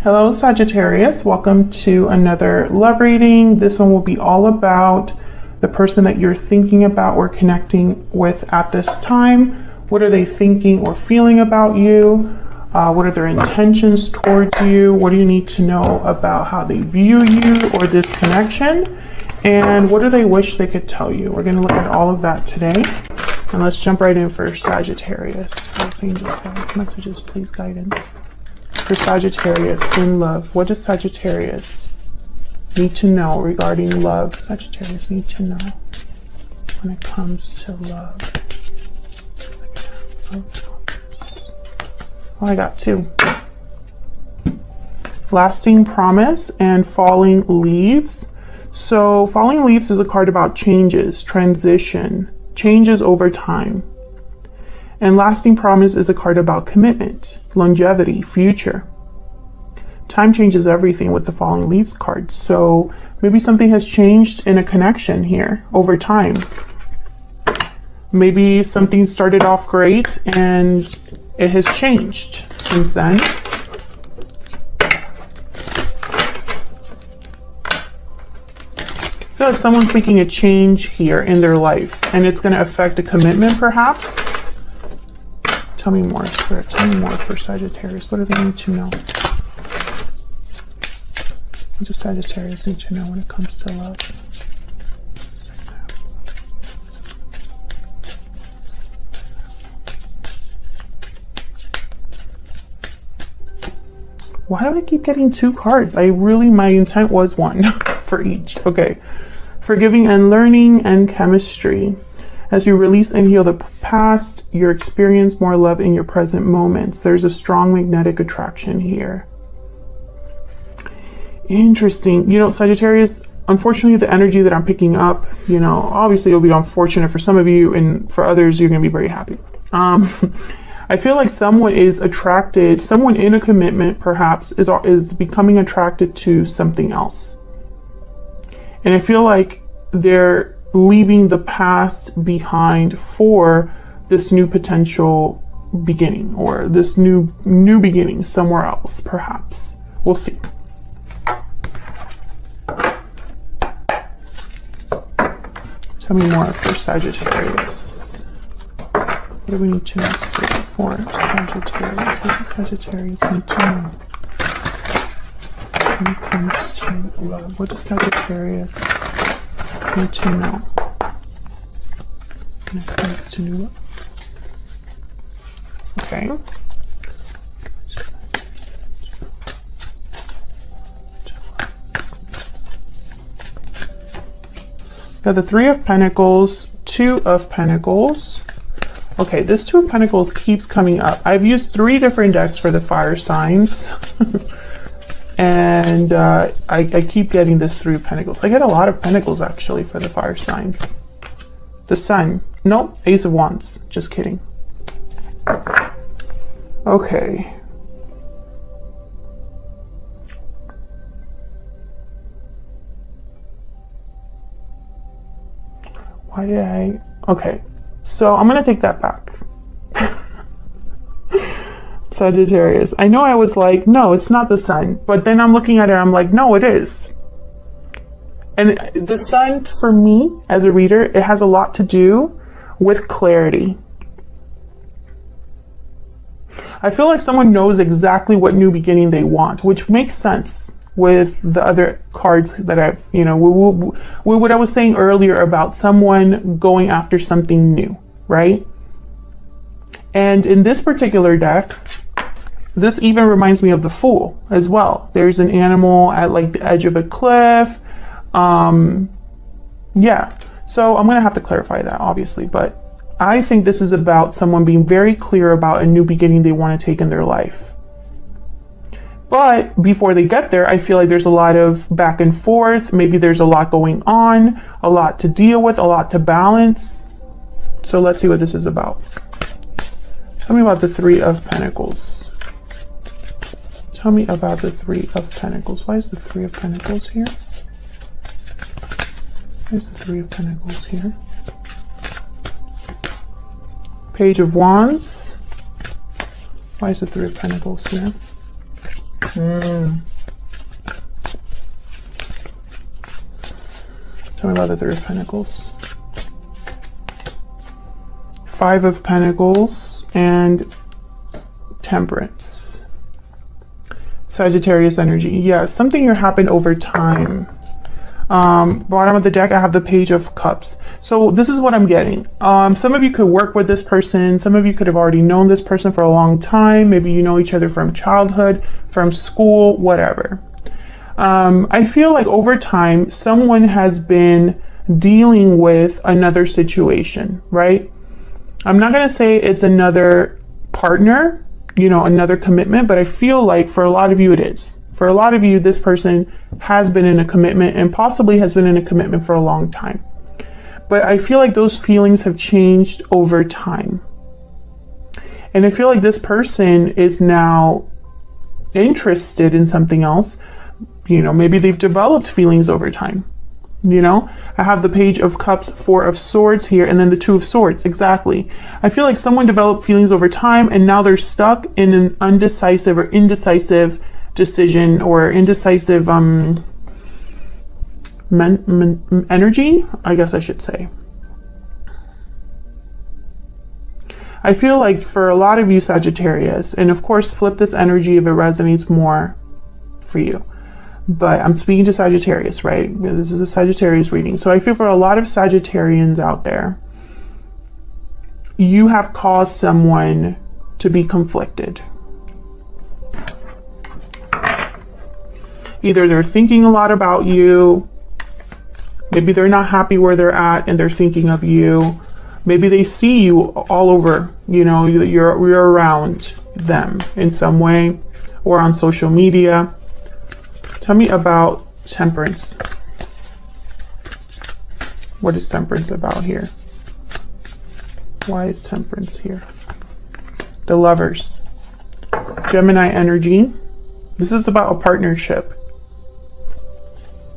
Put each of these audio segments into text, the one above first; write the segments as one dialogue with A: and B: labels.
A: Hello Sagittarius, welcome to another love reading. This one will be all about the person that you're thinking about or connecting with at this time. What are they thinking or feeling about you? What are their intentions towards you? What do you need to know about how they view you or this connection? And what do they wish they could tell you? We're going to look at all of that today. And let's jump right in for Sagittarius. Los angels, guides, messages, please, guidance. For Sagittarius in love, what does Sagittarius need to know regarding love? Sagittarius need to know when it comes to love. Oh, I got two. Lasting promise and falling leaves. So falling leaves is a card about changes, transition, changes over time. And lasting promise is a card about commitment, longevity, future. Time changes everything with the falling leaves card. So maybe something has changed in a connection here over time. Maybe something started off great and it has changed since then. I feel like someone's making a change here in their life and it's going to affect a commitment perhaps. Tell me more, Spirit. Tell me more for Sagittarius. What do they need to know? What does Sagittarius need to know when it comes to love? Why do I keep getting two cards? My intent was one for each. Okay. Forgiving and learning and chemistry. As you release and heal the past, you experience more love in your present moments. There's a strong magnetic attraction here. Interesting. You know, Sagittarius, unfortunately, the energy that I'm picking up, you know, obviously it'll be unfortunate for some of you and for others, you're going to be very happy. I feel like someone is attracted, someone in a commitment perhaps is becoming attracted to something else. And I feel like they're leaving the past behind for this new potential beginning or this new beginning somewhere else, perhaps. We'll see. Tell me more for Sagittarius. What do we need to know for Sagittarius? What does Sagittarius need to know when it comes to love? What does Sagittarius need to know when it comes to love? Okay. Got the Three of Pentacles, Two of Pentacles. Okay, this Two of Pentacles keeps coming up. I've used 3 different decks for the fire signs. And I keep getting this Three of Pentacles. I get a lot of Pentacles actually for the fire signs. The Sun. Nope, Ace of Wands. Just kidding. Okay. Why did I... Okay, so I'm going to take that back. Sagittarius. I know I was like, no, it's not the Sun. But then I'm looking at it, I'm like, no, it is. And the Sun, for me, as a reader, it has a lot to do with clarity. I feel like someone knows exactly what new beginning they want, which makes sense with the other cards that I've, you know, what I was saying earlier about someone going after something new, right? And in this particular deck, this even reminds me of the Fool as well. There's an animal at like the edge of a cliff. Yeah, so I'm gonna have to clarify that obviously, but I think this is about someone being very clear about a new beginning they want to take in their life. But before they get there, I feel like there's a lot of back and forth. Maybe there's a lot going on, a lot to deal with, a lot to balance. So let's see what this is about. Tell me about the Three of Pentacles. Tell me about the Three of Pentacles. Why is the Three of Pentacles here? Why is the Three of Pentacles here? Page of Wands. Why is the Three of Pentacles here? Tell me about the Three of Pentacles. Five of Pentacles and Temperance. Sagittarius energy. Yeah, something here happened over time. Bottom of the deck, I have the Page of Cups. So this is what I'm getting. Some of you could work with this person. Some of you could have already known this person for a long time. Maybe you know each other from childhood, from school, whatever. I feel like over time, someone has been dealing with another situation, right? I'm not going to say it's another partner, you know, another commitment, but I feel like for a lot of you it is. For a lot of you, this person has been in a commitment and possibly has been in a commitment for a long time. But I feel like those feelings have changed over time. And I feel like this person is now interested in something else. You know, maybe they've developed feelings over time. You know, I have the Page of Cups, Four of Swords here, and then the Two of Swords. Exactly. I feel like someone developed feelings over time and now they're stuck in an undecisive or indecisive decision or indecisive energy, I guess I should say. I feel like for a lot of you Sagittarius, and of course flip this energy if it resonates more for you. But I'm speaking to Sagittarius, right? This is a Sagittarius reading. So I feel for a lot of Sagittarians out there, you have caused someone to be conflicted. Either they're thinking a lot about you, maybe they're not happy where they're at and they're thinking of you. Maybe they see you all over, you know, you're around them in some way or on social media. Tell me about Temperance. What is Temperance about here? Why is Temperance here? The Lovers. Gemini energy. This is about a partnership.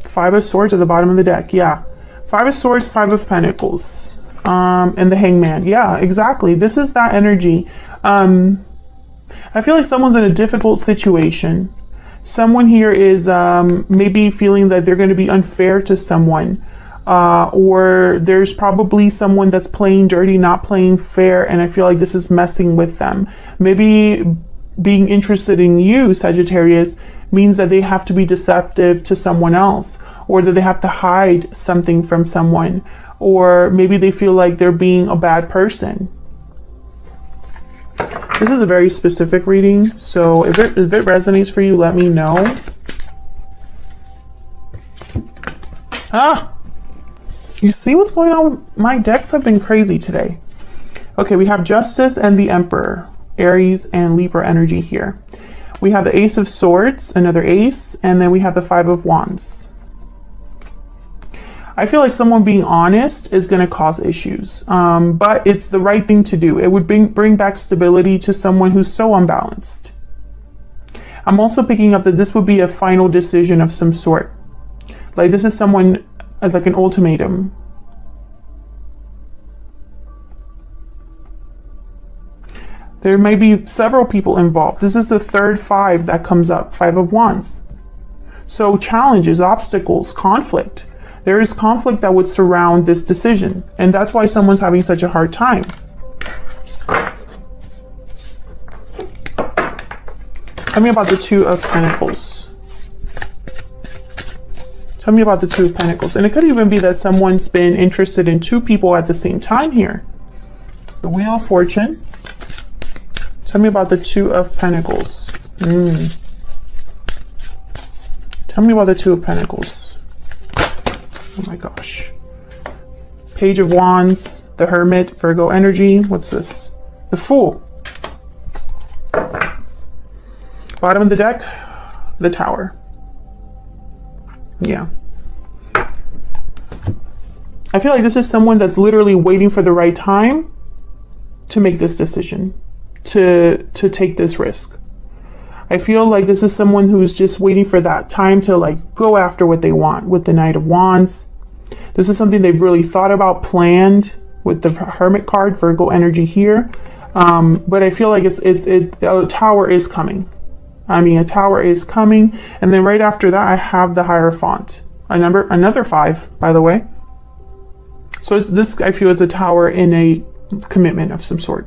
A: Five of Swords at the bottom of the deck. Yeah. Five of Swords, Five of Pentacles. And the Hangman. Yeah, exactly. This is that energy. I feel like someone's in a difficult situation. Someone here is maybe feeling that they're going to be unfair to someone. Or there's probably someone that's playing dirty, not playing fair. And I feel like this is messing with them. Maybe being interested in you, Sagittarius, means that they have to be deceptive to someone else. Or that they have to hide something from someone. Or maybe they feel like they're being a bad person. This is a very specific reading, so if it resonates for you, let me know. You see what's going on? My decks have been crazy today. Okay, we have Justice and the Emperor, Aries and Libra energy here. We have the Ace of Swords, another ace, and then we have the Five of Wands. I feel like someone being honest is going to cause issues, but it's the right thing to do. It would bring back stability to someone who's so unbalanced. I'm also picking up that this would be a final decision of some sort. Like this is someone as like an ultimatum. There may be several people involved. This is the third five that comes up, Five of Wands. So challenges, obstacles, conflict. There is conflict that would surround this decision, and that's why someone's having such a hard time. Tell me about the Two of Pentacles. Tell me about the Two of Pentacles. And it could even be that someone's been interested in two people at the same time here. The Wheel of Fortune. Tell me about the Two of Pentacles. Tell me about the Two of Pentacles. Oh my gosh. Page of Wands, the Hermit, Virgo energy. What's this? The Fool. Bottom of the deck, the Tower. Yeah. I feel like this is someone that's literally waiting for the right time to make this decision, to take this risk. I feel like this is someone who's just waiting for that time to like go after what they want with the Knight of Wands. This is something they've really thought about, planned with the Hermit card, Virgo energy here. But I feel like a Tower is coming. I mean, a tower is coming. And then right after that, I have the Hierophant. Another 5, by the way. So this, I feel, is a tower in a commitment of some sort.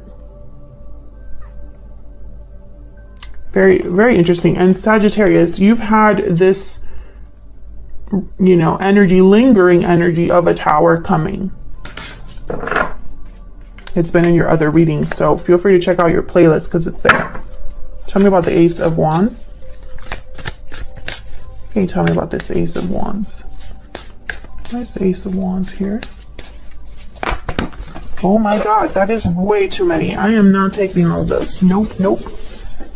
A: Very, very interesting. And Sagittarius, you've had this, you know, energy, lingering energy of a tower coming. It's been in your other readings, so feel free to check out your playlist because it's there. Tell me about the Ace of Wands. Can you tell me about this Ace of Wands? Why is the Ace of Wands here? Oh my God, that is way too many. I am not taking all of those. Nope, nope.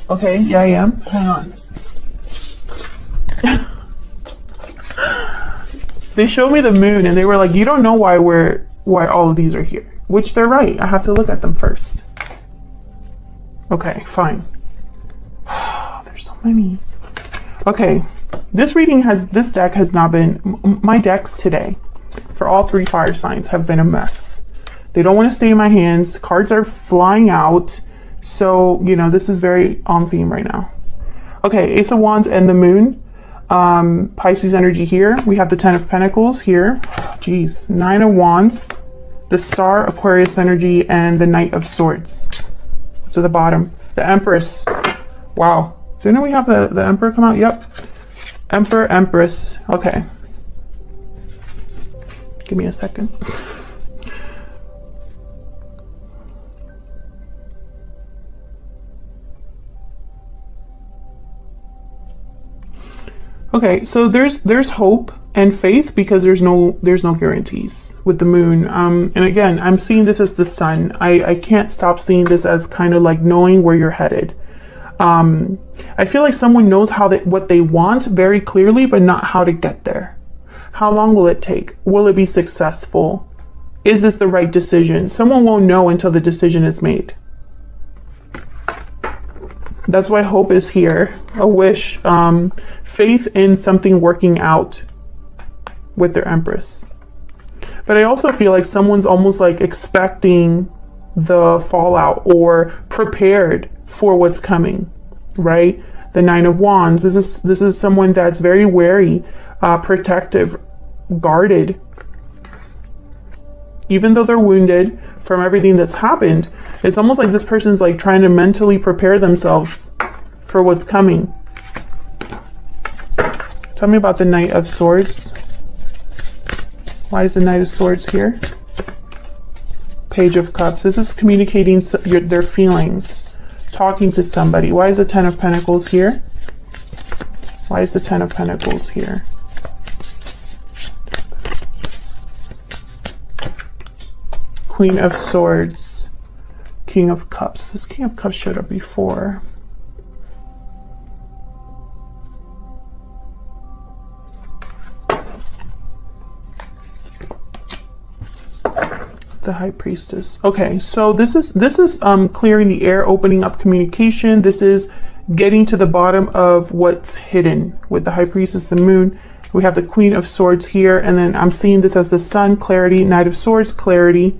A: Okay, yeah, I am. Hang on. They showed me the moon and they were like, you don't know why all of these are here. Which they're right. I have to look at them first. Okay, fine. There's so many. Okay, this deck has not been, my decks today for all 3 fire signs have been a mess. They don't want to stay in my hands. Cards are flying out. So, you know, this is very on theme right now. Okay, Ace of Wands and the moon. Pisces energy here. We have the 10 of Pentacles here. Jeez. 9 of Wands. The Star, Aquarius energy, and the Knight of Swords. To the bottom. The Empress. Wow. Didn't we have the Emperor come out? Yep. Emperor, Empress. Okay. Give me a second. Okay, so there's hope and faith because there's no guarantees with the moon. And again, I'm seeing this as the sun. I can't stop seeing this as kind of like knowing where you're headed. I feel like someone knows what they want very clearly, but not how to get there. How long will it take? Will it be successful? Is this the right decision? Someone won't know until the decision is made. That's why hope is here. A wish, faith in something working out with their Empress. But I also feel like someone's almost like expecting the fallout or prepared for what's coming, right? The 9 of Wands. This is someone that's very wary, protective, guarded. Even though they're wounded from everything that's happened, it's almost like this person's like trying to mentally prepare themselves for what's coming. Tell me about the Knight of Swords. Why is the Knight of Swords here? Page of Cups. This is communicating their feelings, talking to somebody. Why is the 10 of Pentacles here? Why is the 10 of Pentacles here? Queen of Swords. King of Cups. This King of Cups showed up before. The High Priestess. Okay, so this is clearing the air, opening up communication. This is getting to the bottom of what's hidden with the High Priestess, the moon. We have the Queen of Swords here, and then I'm seeing this as the Sun, clarity, Knight of Swords, clarity,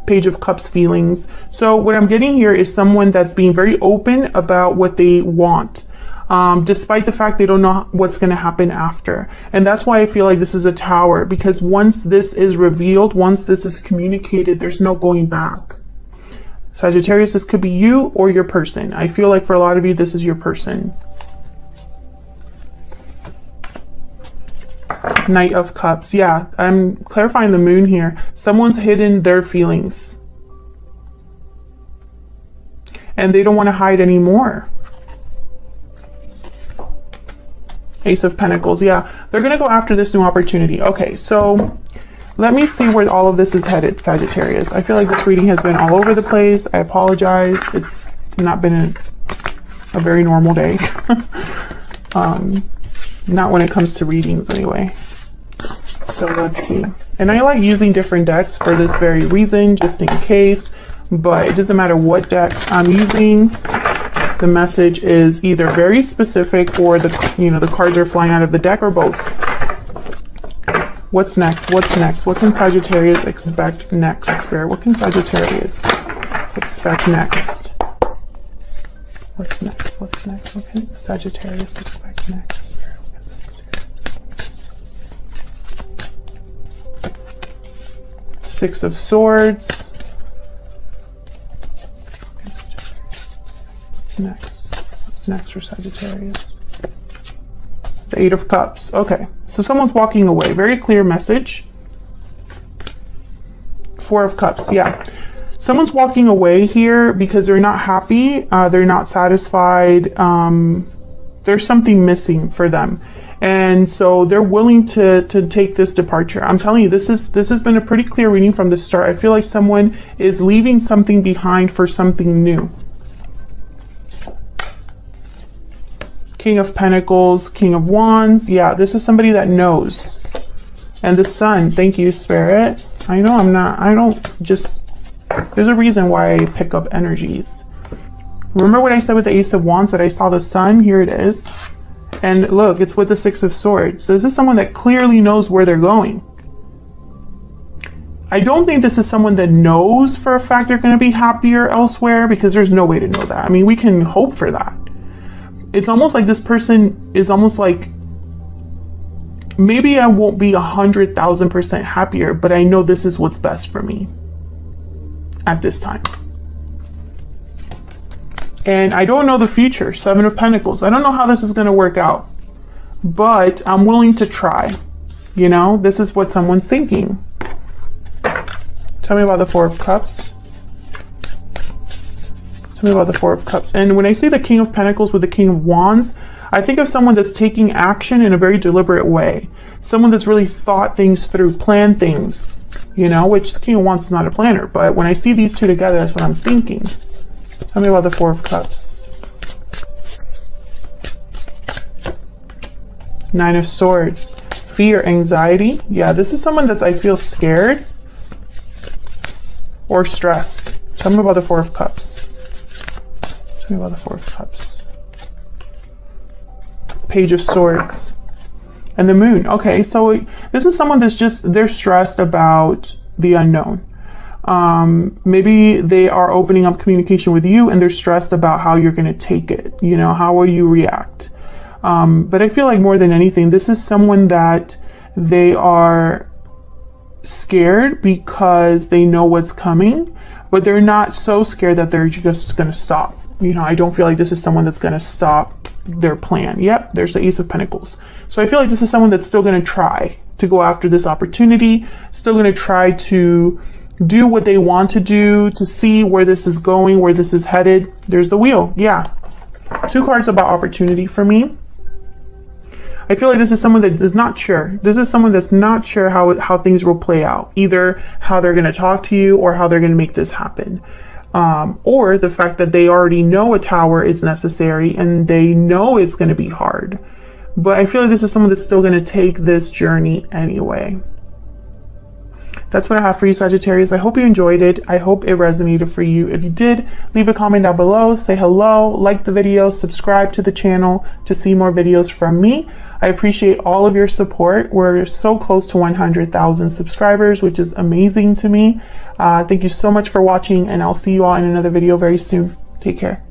A: Page of Cups, feelings. So what I'm getting here is someone that's being very open about what they want. Despite the fact they don't know what's going to happen after. And that's why I feel like this is a tower, because once this is revealed, once this is communicated, there's no going back. Sagittarius, this could be you or your person. I feel like for a lot of you, this is your person. Knight of Cups. Yeah, I'm clarifying the moon here. Someone's hidden their feelings. And they don't want to hide anymore. Ace of Pentacles. Yeah, they're going to go after this new opportunity. Okay, so let me see where all of this is headed, Sagittarius. I feel like this reading has been all over the place. I apologize. It's not been a very normal day. Not when it comes to readings anyway. So let's see. And I like using different decks for this very reason, just in case. But it doesn't matter what deck I'm using. The message is either very specific or the cards are flying out of the deck, or both. What's next? What's next? What can Sagittarius expect next? Spirit, what can Sagittarius expect next? What's next? What's next? What can Sagittarius expect next? Six of Swords. What's next? What's next for Sagittarius? The Eight of Cups. Okay, so someone's walking away. Very clear message. Four of Cups. Yeah. Someone's walking away here because they're not happy. They're not satisfied. There's something missing for them. And so they're willing to take this departure. I'm telling you, this has been a pretty clear reading from the start. I feel like someone is leaving something behind for something new. King of Pentacles, King of Wands. Yeah, this is somebody that knows. And the Sun. Thank you, Spirit. I know I don't just, there's a reason why I pick up energies. Remember what I said with the Ace of Wands, that I saw the Sun? Here it is. And look, it's with the Six of Swords. So this is someone that clearly knows where they're going. I don't think this is someone that knows for a fact they're going to be happier elsewhere, because there's no way to know that. I mean, we can hope for that. It's almost like this person is almost like, maybe I won't be 100,000% happier, but I know this is what's best for me at this time. And I don't know the future. Seven of Pentacles. I don't know how this is going to work out, but I'm willing to try. You know, this is what someone's thinking. Tell me about the Four of Cups. Tell me about the Four of Cups. And when I see the King of Pentacles with the King of Wands, I think of someone that's taking action in a very deliberate way. Someone that's really thought things through, planned things, you know, which the King of Wands is not a planner. But when I see these two together, that's what I'm thinking. Tell me about the Four of Cups. Nine of Swords. Fear, anxiety. Yeah, this is someone that I feel scared or stressed. Tell me about the Four of Cups. Tell me about the Four of Cups. Page of Swords. And the Moon. Okay, so this is someone that's just, they're stressed about the unknown. Maybe they are opening up communication with you and they're stressed about how you're going to take it. You know, how will you react? But I feel like more than anything, this is someone that they are scared because they know what's coming, but they're not so scared that they're just going to stop. You know, I don't feel like this is someone that's going to stop their plan. Yep, there's the Ace of Pentacles. So I feel like this is someone that's still going to try to go after this opportunity, still going to try to do what they want to do, to see where this is going, where this is headed. There's the Wheel. Yeah. Two cards about opportunity for me. I feel like this is someone that is not sure. This is someone that's not sure how things will play out. Either how they're going to talk to you or how they're going to make this happen. Or the fact that they already know a tower is necessary and they know it's going to be hard. But I feel like this is someone that's still going to take this journey anyway. That's what I have for you, Sagittarius. I hope you enjoyed it. I hope it resonated for you. If you did, leave a comment down below, say hello, like the video, subscribe to the channel to see more videos from me. I appreciate all of your support. We're so close to 100,000 subscribers, which is amazing to me. Thank you so much for watching, and I'll see you all in another video very soon. Take care.